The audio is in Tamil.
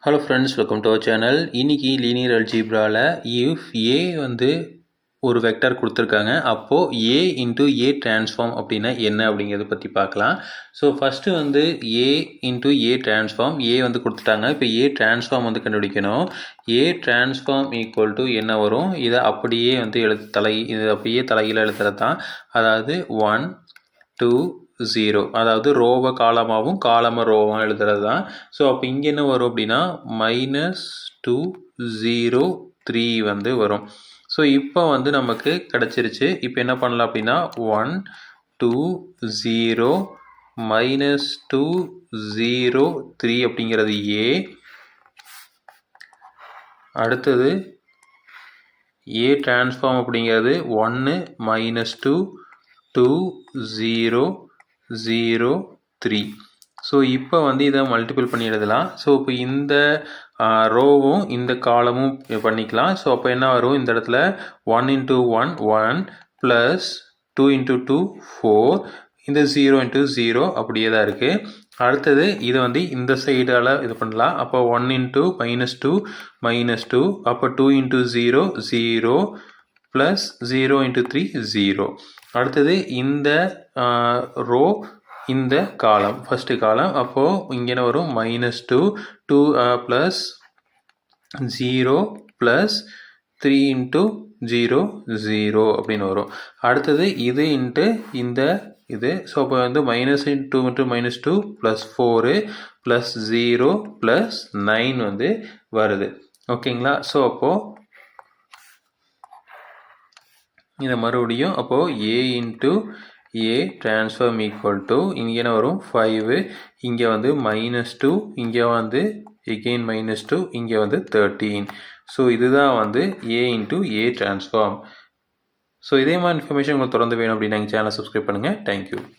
Hello friends, welcome to our channel. இன்றைக்கி லீனியர் அல்ஜீப்ராவில் இஃப் ஏ வந்து ஒரு வெக்டர் கொடுத்துருக்காங்க, அப்போது ஏ இன்ட்டு ஏ டிரான்ஸ்ஃபார்ம் அப்படின்னா என்ன அப்படிங்கிறத பற்றி பார்க்கலாம். ஸோ ஃபஸ்ட்டு வந்து ஏ இன்ட்டு ஏ டிரான்ஸ்ஃபார்ம், ஏ வந்து கொடுத்துட்டாங்க. இப்போ ஏ டிரான்ஸ்ஃபார்ம் வந்து கண்டுபிடிக்கணும். ஏ டிரான்ஸ்ஃபார்ம் ஈக்குவல் டு என்ன வரும், இதை அப்படியே வந்து இது அப்படியே தலையில் எழுதுறது தான். அதாவது 1 2 0, அதாவது ரோவை காலமாகவும் காலமை ரோவாகவும் எழுதுறது தான். ஸோ அப்போ இங்கே என்ன வரும் அப்படின்னா -2 0 3 வந்து வரும். ஸோ இப்போ வந்து நமக்கு கிடச்சிருச்சு. இப்போ என்ன பண்ணலாம் அப்படின்னா 1 2 0 -2 0 3 அப்படிங்கிறது ஏ. அடுத்தது ஏ டிரான்ஸ்ஃபார்ம் அப்படிங்கிறது 1 -2 2 0 0 3. ஸோ இப்போ வந்து இதை மல்டிபிள் பண்ணி எழுதலாம். ஸோ இப்போ இந்த ரோவும் இந்த காலமும் பண்ணிக்கலாம். ஸோ அப்போ என்ன வரும், இந்த இடத்துல 1 × 1 1 ப்ளஸ் 2 × 2 4, இந்த 0 × 0 அப்படியே தான் இருக்குது. அடுத்தது இதை வந்து இந்த சைடால் இது பண்ணலாம். அப்போ 1 × -2 -2, அப்போ 2 × 0 0 ப்ளஸ் 0 × 3 0. அடுத்தது இந்த ரோ இந்த காலம், ஃபஸ்ட்டு காலம். அப்போது இங்கே என்ன வரும், -2 2 ப்ளஸ் 0 ப்ளஸ் 3 × 0 0 அப்படின்னு வரும். அடுத்தது இது இன்ட்டு இந்த இது. ஸோ அப்போ வந்து -2 × -2 ப்ளஸ் 4 ப்ளஸ் 0 ப்ளஸ் 9 வந்து வருது. ஓகேங்களா? ஸோ அப்போது இதை மறுபடியும் அப்போது a into a transform equal to இங்கே என்ன வரும் 5, இங்கே வந்து -2, இங்கே வந்து எகெயின் -2, இங்கே வந்து 13. ஸோ இதுதான் வந்து ஏ இன்ட்டு ஏ டிரான்ஸ்ஃபார்ம். ஸோ இதே மாதிரி இன்ஃபர்மேஷன் உங்களுக்கு தொடர்ந்து வேணும் அப்படின்னா எங்கள் சேனலை சப்ஸ்கிரைப் பண்ணுங்கள். தேங்க்யூ.